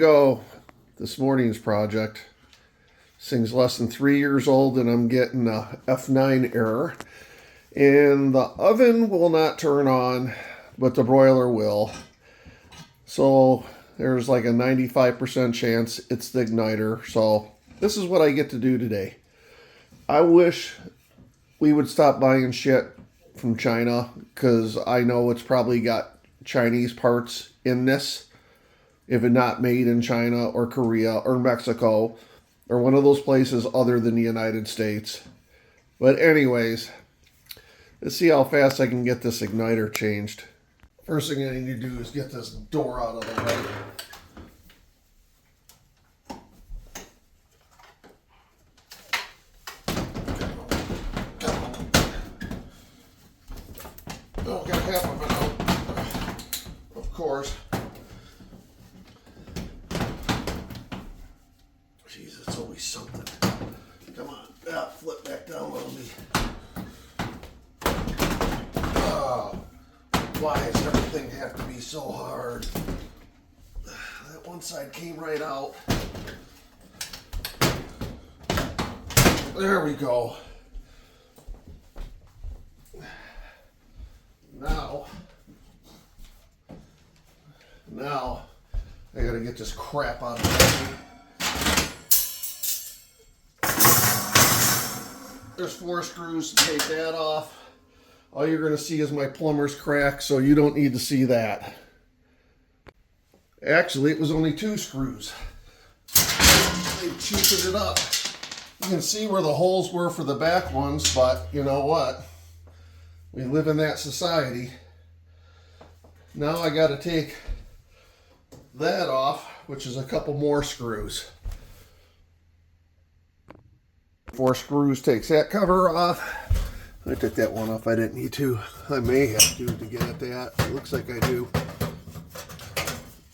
go. This morning's project. This thing's less than 3 years old and I'm getting a F9 error. And the oven will not turn on, but the broiler will. So there's like a 95% chance it's the igniter. So this is what I get to do today. I wish we would stop buying shit from China, because I know it's probably got Chinese parts in this, if it's not made in China or Korea or Mexico or one of those places other than the United States. But anyways, let's see how fast I can get this igniter changed. First thing I need to do is get this door out of the way. Oh, got half of it out, of course. Jeez, it's always something. Come on, flip back down on me. Oh, why does everything have to be so hard? That one side came right out. There we go. Now, I gotta get this crap out of the way. There's 4 screws to take that off. All you're gonna see is my plumber's crack, so you don't need to see that. Actually, it was only 2 screws. They cheapened it up. You can see where the holes were for the back ones, but you know what? We live in that society. Now I gotta take that off, which is a couple more screws. 4 screws takes that cover off. I took that one off. I didn't need to. I may have to get at that. It looks like I do.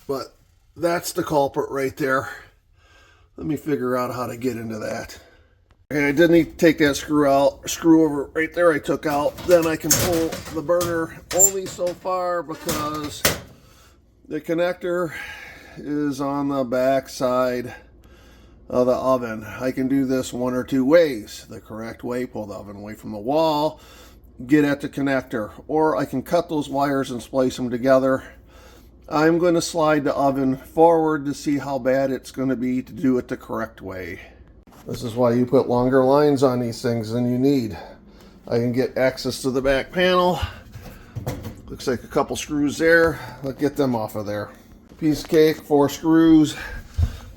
But that's the culprit right there. Let me figure out how to get into that. And I did need to take that screw out. Screw over right there I took out. Then I can pull the burner only so far because the connector is on the back side of the oven. I can do this one or 2 ways. The correct way, pull the oven away from the wall, get at the connector. Or I can cut those wires and splice them together. I'm going to slide the oven forward to see how bad it's going to be to do it the correct way. This is why you put longer lines on these things than you need. I can get access to the back panel. Looks like a couple screws there. Let's get them off of there. Piece of cake, 4 screws.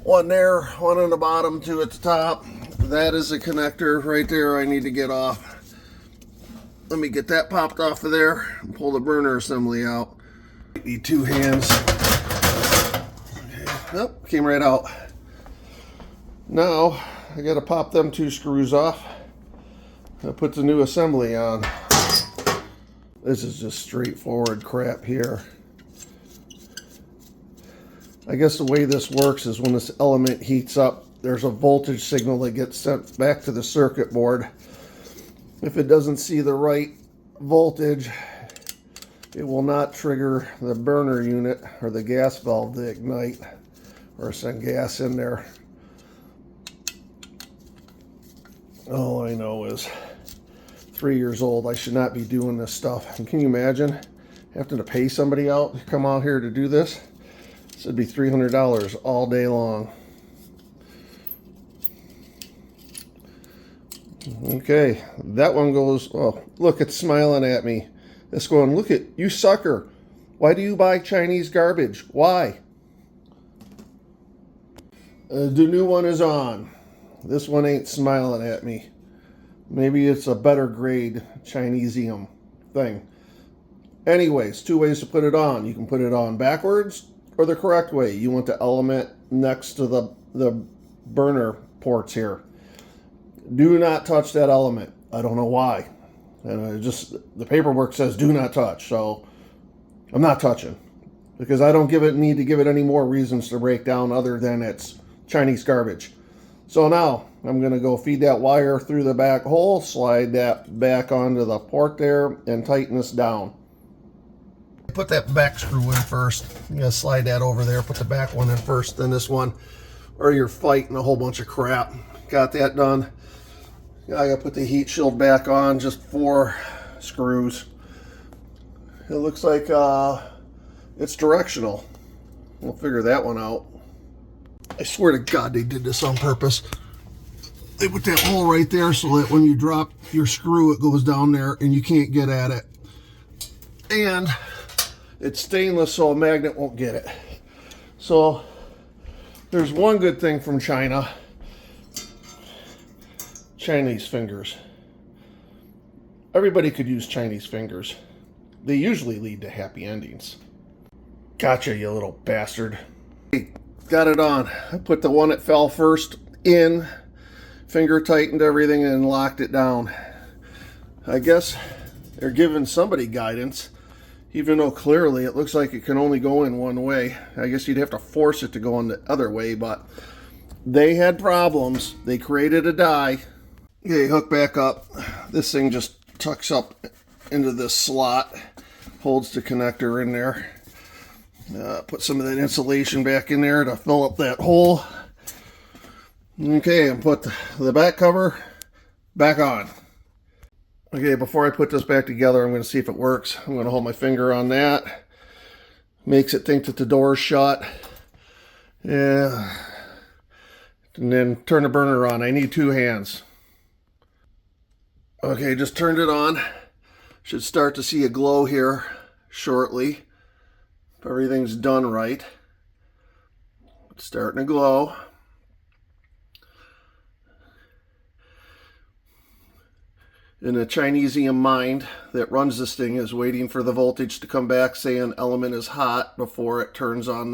1 there, 1 on the bottom, 2 at the top. That is a connector right there I need to get off. Let me get that popped off of there and pull the burner assembly out. Need 2 hands. Okay. Nope, came right out. Now, I gotta pop them 2 screws off. I'll put the new assembly on. This is just straightforward crap here. I guess the way this works is when this element heats up, there's a voltage signal that gets sent back to the circuit board. If it doesn't see the right voltage, it will not trigger the burner unit or the gas valve to ignite or send gas in there. All I know is 3 years old. I should not be doing this stuff. And can you imagine having to pay somebody out to come out here to do this? This would be $300 all day long. Okay, that one goes, oh, look, it's smiling at me. It's going, look at you, sucker. Why do you buy Chinese garbage? Why? The new one is on. This one ain't smiling at me. Maybe it's a better grade Chinesium thing. Anyways, 2 ways to put it on. You can put it on backwards or the correct way. You want the element next to the burner ports here. Do not touch that element. I don't know why. And the paperwork says do not touch, so I'm not touching. Because I don't need to give it any more reasons to break down other than it's Chinese garbage. So now I'm going to go feed that wire through the back hole, slide that back onto the port there, and tighten this down. Put that back screw in first. You gotta slide that over there, put the back one in first, then this one, or you're fighting a whole bunch of crap. Got that done. I gotta put the heat shield back on, just 4 screws. It looks like it's directional. We'll figure that one out. I swear to God they did this on purpose. They put that hole right there so that when you drop your screw, it goes down there and you can't get at it. And it's stainless, so a magnet won't get it. So there's one good thing from China. Chinese fingers. Everybody could use Chinese fingers. They usually lead to happy endings. Gotcha, you little bastard. Got it on. I put the one that fell first in, finger tightened everything, and locked it down. I guess they're giving somebody guidance, even though clearly it looks like it can only go in one way. I guess you'd have to force it to go in the other way, but they had problems. They created a die. Okay, hook back up. This thing just tucks up into this slot, holds the connector in there. Put some of that insulation back in there to fill up that hole. Okay, and put the back cover back on. Okay, before I put this back together, I'm going to see if it works. I'm going to hold my finger on that. Makes it think that the door is shut. Yeah. And then turn the burner on. I need 2 hands. Okay, just turned it on. Should start to see a glow here shortly. If everything's done right. It's starting to glow. And the Chinesium mind that runs this thing is waiting for the voltage to come back, saying element is hot before it turns on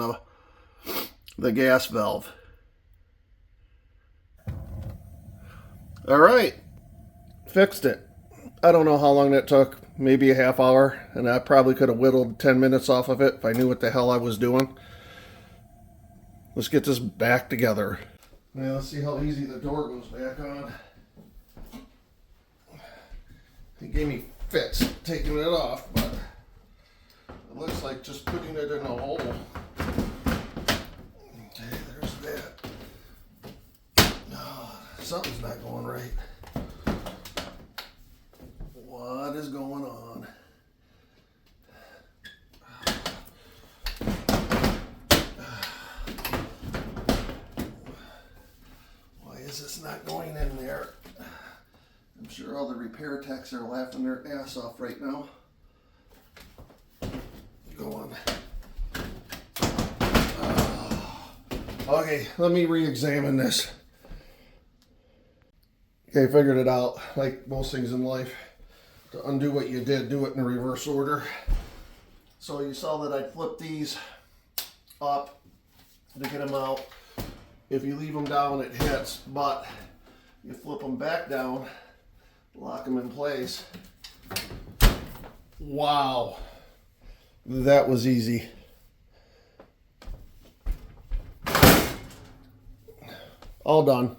the gas valve. All right, fixed it. I don't know how long that took, maybe a half hour, and I probably could have whittled 10 minutes off of it if I knew what the hell I was doing. Let's get this back together. Now let's see how easy the door goes back on. He gave me fits taking it off, but it looks like just putting it in a hole. Okay, there's that. Oh, something's not going right. What is going on? Why is this not going in there? I'm sure all the repair techs are laughing their ass off right now. Go on. Okay, let me re-examine this. Okay, figured it out. Like most things in life, to undo what you did, do it in reverse order. So you saw that I flipped these up to get them out. If you leave them down, it hits, but you flip them back down, lock them in place. Wow, that was easy. All done.